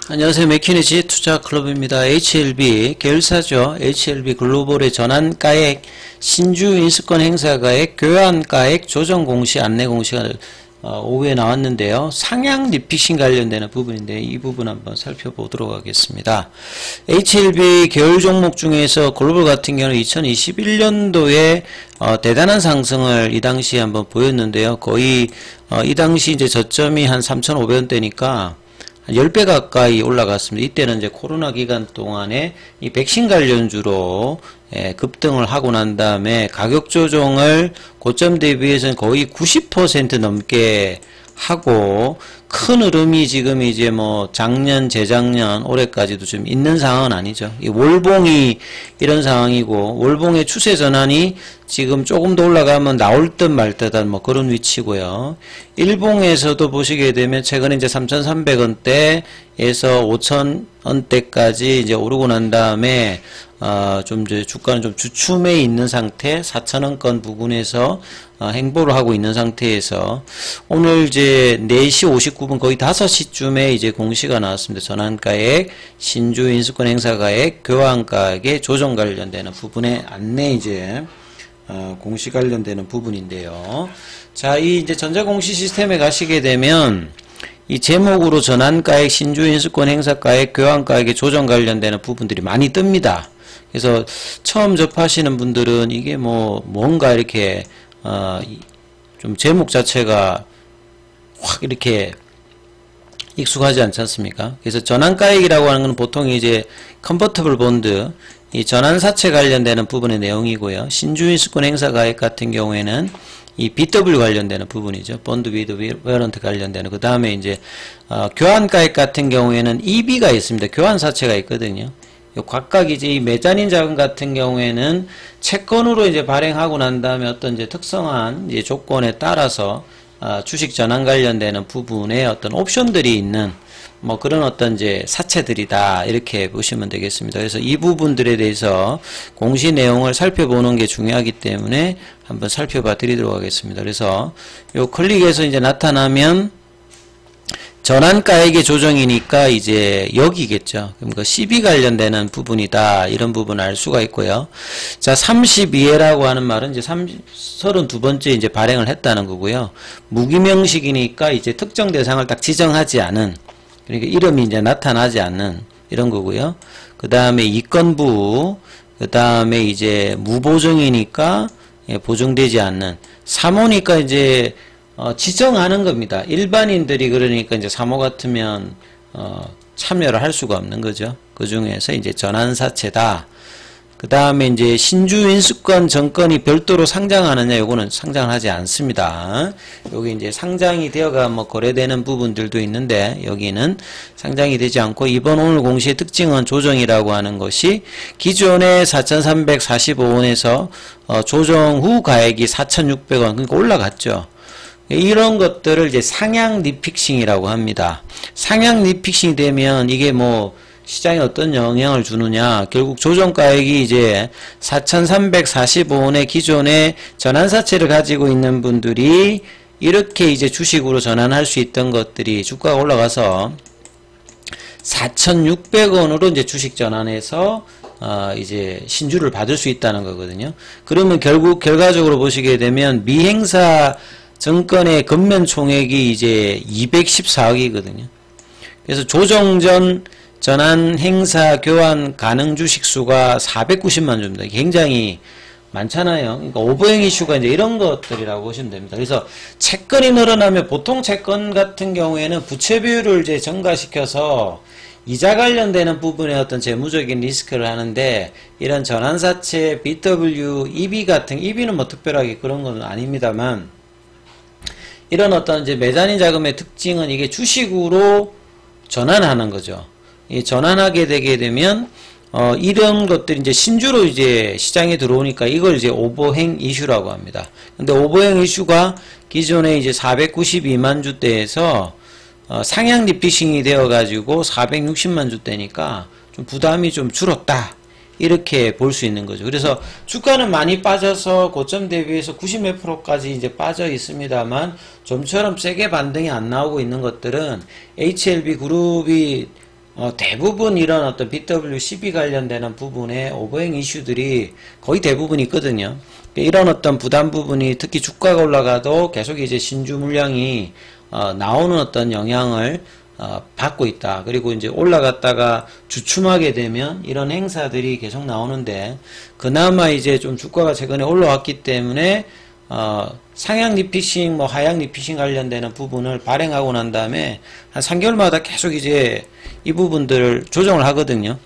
안녕하세요. 맥키니지 투자클럽입니다. HLB 계열사죠. HLB 글로벌의 전환가액, 신주 인수권 행사가액, 교환가액 조정 공시, 안내 공시가 오후에 나왔는데요. 상향 리픽싱 관련되는 부분인데 이 부분 한번 살펴보도록 하겠습니다. HLB 계열 종목 중에서 글로벌 같은 경우는 2021년도에 대단한 상승을 이 당시에 한번 보였는데요. 거의 이 당시 이제 저점이 한 3,500원대니까 한 10배 가까이 올라갔습니다. 이때는 이제 코로나 기간 동안에 이 백신 관련주로 급등을 하고 난 다음에 가격 조정을 고점 대비해서는 거의 90% 넘게 하고 큰 흐름이 지금 이제 뭐 작년, 재작년, 올해까지도 좀 있는 상황은 아니죠. 이 월봉이 이런 상황이고 월봉의 추세 전환이 지금 조금 더 올라가면 나올 듯 말 듯한 뭐 그런 위치고요. 일봉에서도 보시게 되면 최근에 이제 3,300원대에서 5,000원대까지 이제 오르고 난 다음에 좀 이제 주가는 좀 주춤해 있는 상태, 4,000원권 부근에서 행보를 하고 있는 상태에서 오늘 이제 4시 59분 거의 5시쯤에 이제 공시가 나왔습니다. 전환가액, 신주 인수권 행사가액, 교환가액의 조정 관련되는 부분에 안내 이제 공시 관련되는 부분인데요. 자, 이 이제 전자공시 시스템에 가시게 되면 이 제목으로 전환가액, 신주 인수권 행사가액, 교환가액의 조정 관련되는 부분들이 많이 뜹니다. 그래서 처음 접하시는 분들은 이게 뭔가 이렇게 좀 제목 자체가 확 이렇게 익숙하지 않지 않습니까? 그래서 전환가액이라고 하는 건 보통 이제 컨버터블 본드, 이 전환사채 관련되는 부분의 내용이고요. 신주인수권 행사가액 같은 경우에는 이 BW 관련되는 부분이죠. 본드 위드 워런트 관련되는. 그 다음에 이제 교환가액 같은 경우에는 EB가 있습니다. 교환사채가 있거든요. 각각 이제 이 메자닌 자금 같은 경우에는 채권으로 이제 발행하고 난 다음에 어떤 이제 특성한 이제 조건에 따라서 주식 전환 관련되는 부분에 어떤 옵션들이 있는 뭐 그런 어떤 이제 사채들이다 이렇게 보시면 되겠습니다. 그래서 이 부분들에 대해서 공시 내용을 살펴보는 게 중요하기 때문에 한번 살펴봐 드리도록 하겠습니다. 그래서 요 클릭해서 이제 나타나면 전환가액의 조정이니까 이제 여기겠죠. 그럼 그 CB 관련되는 부분이다. 이런 부분을 알 수가 있고요. 자, 32회라고 하는 말은 이제 32번째 이제 발행을 했다는 거고요. 무기명식이니까 이제 특정 대상을 딱 지정하지 않은, 그러니까 이름이 이제 나타나지 않는 이런 거고요. 그 다음에 이건부, 그 다음에 이제 무보증이니까 보증되지 않는, 사모니까 이제 지정하는 겁니다. 일반인들이 그러니까 이제 사모 같으면 참여를 할 수가 없는 거죠. 그 중에서 이제 전환사채다. 그 다음에 이제 신주인수권 정권이 별도로 상장하느냐, 요거는 상장하지 않습니다. 여기 이제 상장이 되어가 뭐 거래되는 부분들도 있는데 여기는 상장이 되지 않고, 이번 오늘 공시의 특징은 조정이라고 하는 것이 기존의 4,345원에서 조정 후 가액이 4,600원, 그러니까 올라갔죠. 이런 것들을 이제 상향 리픽싱이라고 합니다. 상향 리픽싱이 되면 이게 뭐 시장에 어떤 영향을 주느냐, 결국 조정가액이 이제 4,345원의 기존의 전환사채를 가지고 있는 분들이 이렇게 이제 주식으로 전환할 수 있던 것들이 주가가 올라가서 4,600원으로 이제 주식 전환해서 이제 신주를 받을 수 있다는 거거든요. 그러면 결국 결과적으로 보시게 되면 미행사 정권의 금면 총액이 이제 214억이거든요. 그래서 조정 전 전환 행사 교환 가능 주식 수가 490만 주입니다. 굉장히 많잖아요. 그러니까 오버행 이슈가 이제 이런 것들이라고 보시면 됩니다. 그래서 채권이 늘어나면 보통 채권 같은 경우에는 부채 비율을 이제 증가시켜서 이자 관련되는 부분에 어떤 재무적인 리스크를 하는데, 이런 전환사채, BW, EB 같은, EB는 뭐 특별하게 그런 건 아닙니다만, 이런 어떤 이제 메자닌 자금의 특징은 이게 주식으로 전환하는 거죠. 이 전환하게 되게 되면 이런 것들이 이제 신주로 이제 시장에 들어오니까 이걸 이제 오버행 이슈라고 합니다. 근데 오버행 이슈가 기존에 이제 492만 주대에서 상향 리피싱이 되어 가지고 460만 주대니까 좀 부담이 좀 줄었다. 이렇게 볼 수 있는 거죠. 그래서 주가는 많이 빠져서 고점 대비해서 90몇 %까지 이제 빠져 있습니다만, 좀처럼 세게 반등이 안 나오고 있는 것들은 HLB 그룹이 대부분 이런 어떤 BW12 관련되는 부분에 오버행 이슈들이 거의 대부분 있거든요. 이런 어떤 부담 부분이 특히 주가가 올라가도 계속 이제 신주 물량이 나오는 어떤 영향을 받고 있다. 그리고 이제 올라갔다가 주춤하게 되면 이런 행사들이 계속 나오는데, 그나마 이제 좀 주가가 최근에 올라왔기 때문에 상향 리피싱, 뭐 하향 리피싱 관련되는 부분을 발행하고 난 다음에 한 3개월마다 계속 이제 이 부분들을 조정을 하거든요.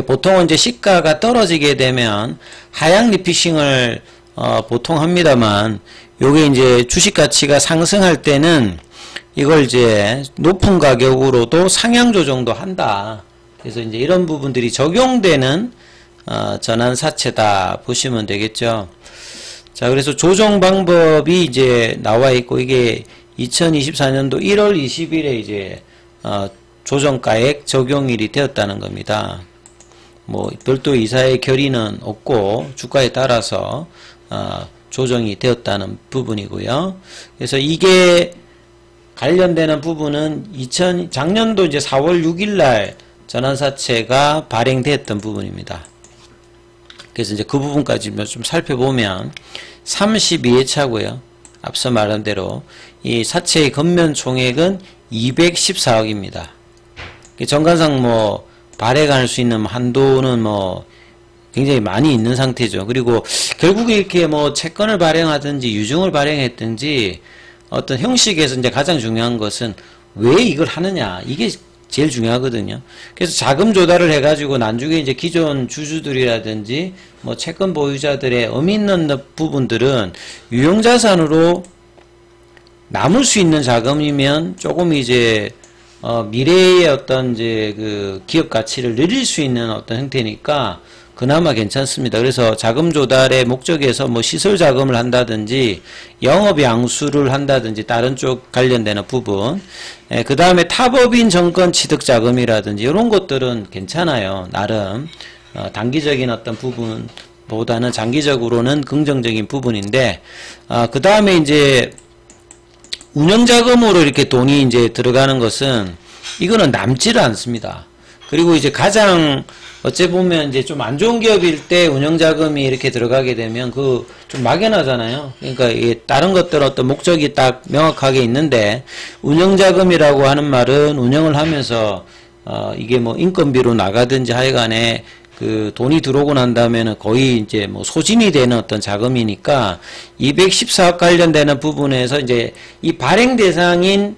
보통은 이제 시가가 떨어지게 되면 하향 리피싱을 보통 합니다만, 요게 이제 주식 가치가 상승할 때는 이걸 이제 높은 가격으로도 상향 조정도 한다. 그래서 이제 이런 부분들이 적용되는 전환사채다 보시면 되겠죠. 자, 그래서 조정 방법이 이제 나와 있고, 이게 2024년도 1월 20일에 이제 조정가액 적용일이 되었다는 겁니다. 뭐 별도 이사의 결의는 없고 주가에 따라서 조정이 되었다는 부분이고요. 그래서 이게 관련되는 부분은 작년도 이제 4월 6일날 전환사채가 발행됐던 부분입니다. 그래서 이제 그 부분까지 좀 살펴보면 32회차고요. 앞서 말한 대로 이 사채의 건면 총액은 214억입니다. 정관상 뭐 발행할 수 있는 한도는 뭐 굉장히 많이 있는 상태죠. 그리고 결국에 이렇게 뭐 채권을 발행하든지 유증을 발행했든지 어떤 형식에서 이제 가장 중요한 것은 왜 이걸 하느냐, 이게 제일 중요하거든요. 그래서 자금 조달을 해가지고 나중에 이제 기존 주주들이라든지 뭐 채권 보유자들의 의미 있는 부분들은 유형자산으로 남을 수 있는 자금이면 조금 이제 미래의 어떤 이제 그 기업 가치를 늘릴 수 있는 어떤 형태니까 그나마 괜찮습니다. 그래서 자금 조달의 목적에서 뭐 시설 자금을 한다든지 영업 양수를 한다든지 다른 쪽 관련되는 부분, 그 다음에 타법인 정권 취득 자금이라든지 이런 것들은 괜찮아요. 나름 단기적인 어떤 부분보다는 장기적으로는 긍정적인 부분인데, 그 다음에 이제 운영자금으로 이렇게 돈이 이제 들어가는 것은 이거는 남지를 않습니다. 그리고 이제 가장 어째 보면 이제 좀 안 좋은 기업일 때 운영자금이 이렇게 들어가게 되면 그 좀 막연하잖아요. 그러니까 이게 다른 것들 어떤 목적이 딱 명확하게 있는데, 운영자금이라고 하는 말은 운영을 하면서 이게 뭐 인건비로 나가든지 하여간에 그 돈이 들어오고 난 다음에는 거의 이제 뭐 소진이 되는 어떤 자금이니까 214억 관련되는 부분에서 이제 이 발행 대상인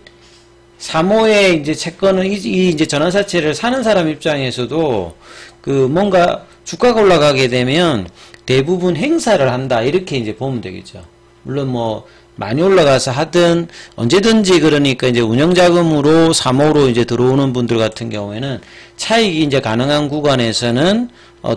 3호의 이제 채권을 이 이제 전환사채를 사는 사람 입장에서도 그 뭔가 주가가 올라가게 되면 대부분 행사를 한다, 이렇게 이제 보면 되겠죠. 물론 뭐 많이 올라가서 하든 언제든지, 그러니까 이제 운영자금으로 3호로 이제 들어오는 분들 같은 경우에는 차익이 이제 가능한 구간에서는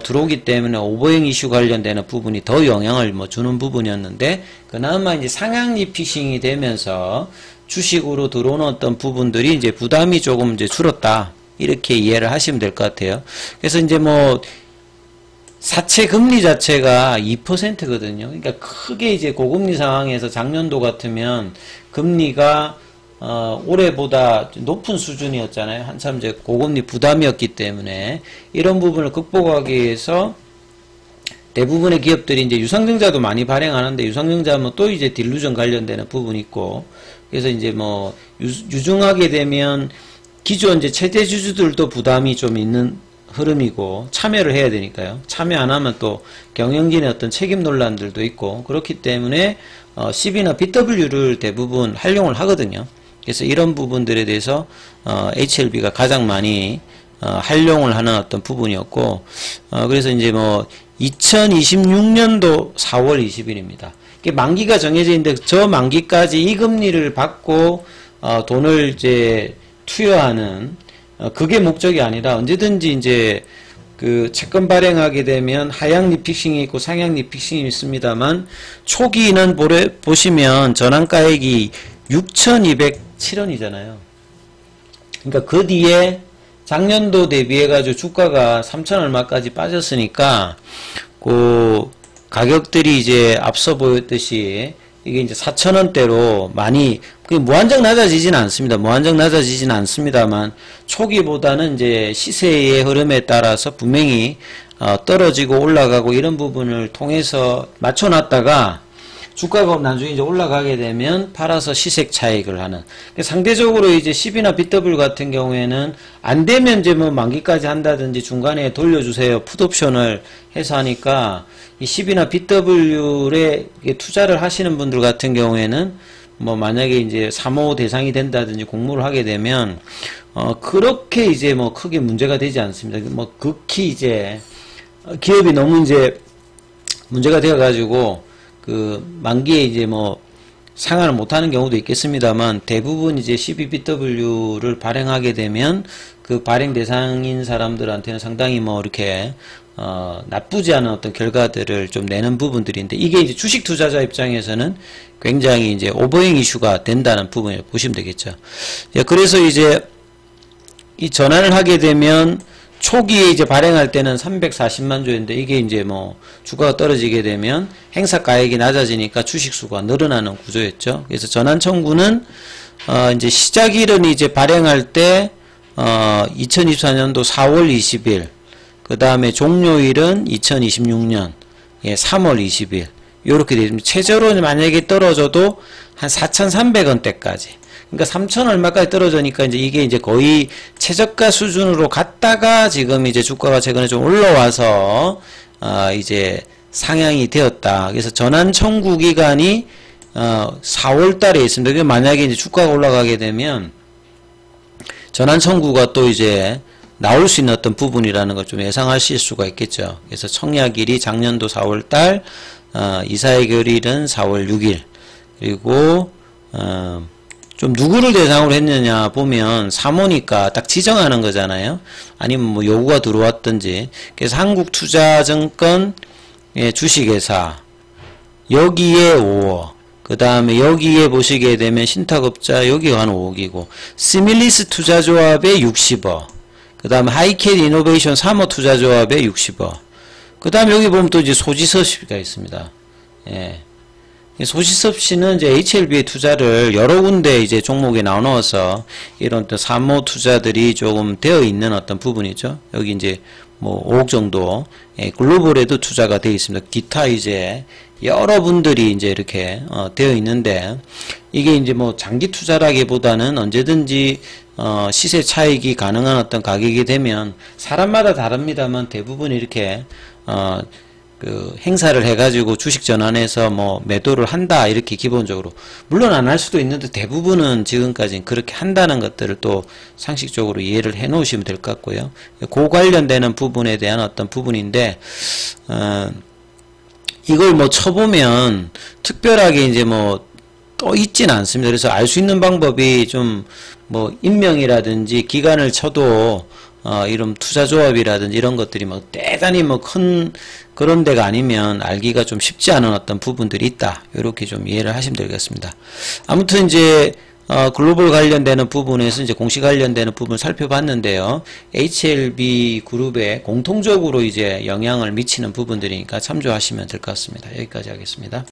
들어오기 때문에 오버행 이슈 관련되는 부분이 더 영향을 뭐 주는 부분이었는데, 그나마 이제 상향 리피싱이 되면서 주식으로 들어오는 어떤 부분들이 이제 부담이 조금 이제 줄었다, 이렇게 이해를 하시면 될 것 같아요. 그래서 이제 뭐 사채 금리 자체가 2%거든요. 그러니까 크게 이제 고금리 상황에서 작년도 같으면 금리가 올해보다 높은 수준이었잖아요. 한참 이제 고금리 부담이었기 때문에 이런 부분을 극복하기 위해서 대부분의 기업들이 이제 유상증자도 많이 발행하는데, 유상증자하면 또 이제 딜루전 관련되는 부분이 있고, 그래서 이제 뭐 유증하게 되면 기존 이제 최대 주주들도 부담이 좀 있는 흐름이고, 참여를 해야 되니까요. 참여 안 하면 또 경영진의 어떤 책임 논란들도 있고, 그렇기 때문에 CB나 BW를 대부분 활용을 하거든요. 그래서 이런 부분들에 대해서 HLB가 가장 많이 활용을 하는 어떤 부분이었고, 그래서 이제 뭐 2026년도 4월 20일입니다. 만기가 정해져 있는데 저 만기까지 이 금리를 받고 돈을 이제 투여하는, 그게 목적이 아니라 언제든지 이제 그 채권 발행하게 되면 하향 리피싱이 있고 상향 리피싱이 있습니다만, 초기는 보시면 전환가액이 6,207원이잖아요. 그러니까 그 뒤에 작년도 대비해가지고 주가가 3천 얼마까지 빠졌으니까 그 가격들이 이제 앞서 보였듯이 이게 이제 4,000원대로 많이 그게 무한정 낮아지지는 않습니다. 무한정 낮아지지는 않습니다만 초기보다는 이제 시세의 흐름에 따라서 분명히 떨어지고 올라가고 이런 부분을 통해서 맞춰놨다가 주가가 나중에 이제 올라가게 되면 팔아서 시색 차익을 하는. 상대적으로 이제 10이나 BW 같은 경우에는 안 되면 이제 뭐 만기까지 한다든지 중간에 돌려주세요. 풋옵션을 해서 하니까 이 10이나 BW에 투자를 하시는 분들 같은 경우에는 뭐 만약에 이제 3호 대상이 된다든지 공모를 하게 되면 그렇게 이제 뭐 크게 문제가 되지 않습니다. 뭐 극히 이제 기업이 너무 이제 문제가 되어 가지고 그 만기에 이제 뭐 상환을 못하는 경우도 있겠습니다만 대부분 이제 12BW를 발행하게 되면 그 발행 대상인 사람들한테는 상당히 뭐 이렇게 나쁘지 않은 어떤 결과들을 좀 내는 부분들인데 이게 이제 주식 투자자 입장에서는 굉장히 이제 오버행 이슈가 된다는 부분을 보시면 되겠죠. 그래서 이제 이 전환을 하게 되면 초기에 이제 발행할 때는 340만 주였는데 이게 이제 뭐 주가가 떨어지게 되면 행사가액이 낮아지니까 주식수가 늘어나는 구조였죠. 그래서 전환 청구는 이제 시작일은 이제 발행할 때 2024년도 4월 20일 그 다음에 종료일은 2026년 3월 20일 요렇게 되면 최저로 만약에 떨어져도 한 4,300원대까지 그러니까 3천 얼마까지 떨어지니까 이제 이게 이제 거의 최저가 수준으로 갔다가 지금 이제 주가가 최근에 좀 올라와서 이제 상향이 되었다. 그래서 전환 청구 기간이 4월 달에 있습니다. 그게 만약에 이제 주가가 올라가게 되면 전환 청구가 또 이제 나올 수 있는 어떤 부분이라는 걸 좀 예상하실 수가 있겠죠. 그래서 청약일이 작년도 4월 달, 이사해결일은 4월 6일, 그리고 좀 누구를 대상으로 했느냐 보면 사모니까 딱 지정하는 거잖아요. 아니면 뭐 요구가 들어왔든지. 그래서 한국투자증권 주식회사 여기에 5억 그 다음에 여기에 보시게 되면 신탁업자 여기가 한 5억이고 시밀리스 투자조합에 60억 그 다음에 하이캣 이노베이션 3호 투자조합에 60억 그 다음에 여기 보면 또 이제 소지섭씨가 있습니다. 예. 소지섭씨는 이제 HLB의 투자를 여러 군데 이제 종목에 나눠서 이런 또 사모 투자들이 조금 되어 있는 어떤 부분이죠. 여기 이제 뭐 5억 정도 글로벌에도 투자가 되어 있습니다. 기타 이제 여러분들이 이제 이렇게 되어 있는데 이게 이제 뭐 장기 투자라기보다는 언제든지 시세 차익이 가능한 어떤 가격이 되면 사람마다 다릅니다만 대부분 이렇게 그 행사를 해가지고 주식 전환해서 뭐 매도를 한다 이렇게 기본적으로 물론 안 할 수도 있는데 대부분은 지금까지는 그렇게 한다는 것들을 또 상식적으로 이해를 해 놓으시면 될 것 같고요. 그 관련되는 부분에 대한 어떤 부분인데 이걸 뭐 쳐보면 특별하게 이제 뭐 또 있지는 않습니다. 그래서 알 수 있는 방법이 좀 뭐 인명이라든지 기간을 쳐도 이런 투자조합이라든지 이런 것들이 뭐 대단히 뭐 큰 그런 데가 아니면 알기가 좀 쉽지 않은 어떤 부분들이 있다. 이렇게 좀 이해를 하시면 되겠습니다. 아무튼 이제 글로벌 관련되는 부분에서 이제 공시 관련되는 부분을 살펴봤는데요. HLB 그룹에 공통적으로 이제 영향을 미치는 부분들이니까 참조하시면 될 것 같습니다. 여기까지 하겠습니다.